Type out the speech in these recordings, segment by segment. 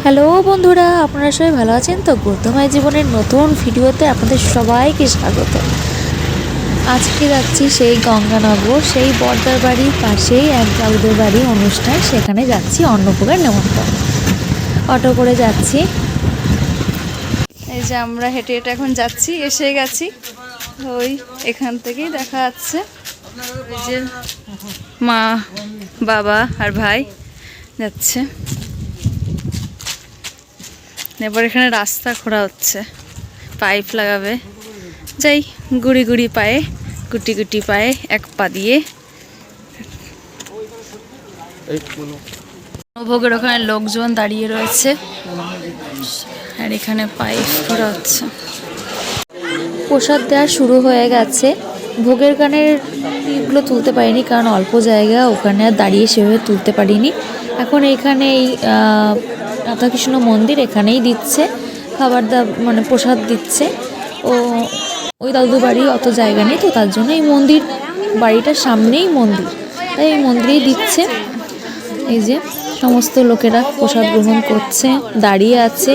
Hello বন্ধুরা, আপনারা সবাই ভালো আছেন তো? গৌতমায় জীবনের নতুন ভিডিওতে আপনাদের সবাইকে স্বাগত। আজকে যাচ্ছি সেই গঙ্গানগর, সেই বর্দার বাড়ির পাশেই এক দাউদের বাড়ি অনুষ্ঠান, সেখানে যাচ্ছি অন্নভোগের নেমন্তন্ন। অটো করে যাচ্ছি। এই যে আমরা হেঁটে হেঁটে এখন যাচ্ছি, এসে গেছি। ওই এখান থেকেই দেখা যাচ্ছে এই যে মা, বাবা আর ভাই যাচ্ছে। এবার এখানে রাস্তা খোঁড়া হচ্ছে, পাইপ লাগাবে। যাই গুড়ি গুড়ি পায়ে, গুটি গুটি পায়ে, এক পা দিয়ে। ভোগের ওখানে লোকজন দাঁড়িয়ে রয়েছে আর এখানে পাইপ খোঁড়া হচ্ছে। প্রসাদ দেওয়া শুরু হয়ে গেছে। ভোগের গানের এগুলো তুলতে পারিনি, কারণ অল্প জায়গা, ওখানে আর দাঁড়িয়ে সেভাবে তুলতে পারিনি। এখন এখানে এই রাধাকৃষ্ণ মন্দির, এখানেই দিচ্ছে খাবার মানে প্রসাদ দিচ্ছে। ওই দাদু বাড়ি অত জায়গা নেই, তো তার জন্য এই মন্দির, বাড়িটার সামনেই মন্দির, তাই এই মন্দিরেই দিচ্ছে। এই যে সমস্ত লোকেরা প্রসাদ গ্রহণ করছে, দাঁড়িয়ে আছে।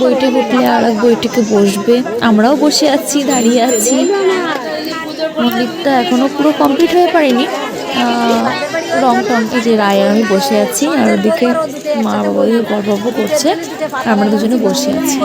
বইটে উঠলে আর এক বইটিকে বসবে, আমরাও বসে আছি, দাঁড়িয়ে আছি। মন্দিরটা এখনো পুরো কমপ্লিট হয়ে পারেনি, রং টং। এই যে রায় আমি বসে আছি, আর ওদিকে মা বাবা গল্প করছে, আমরা দুজনে বসে আছি।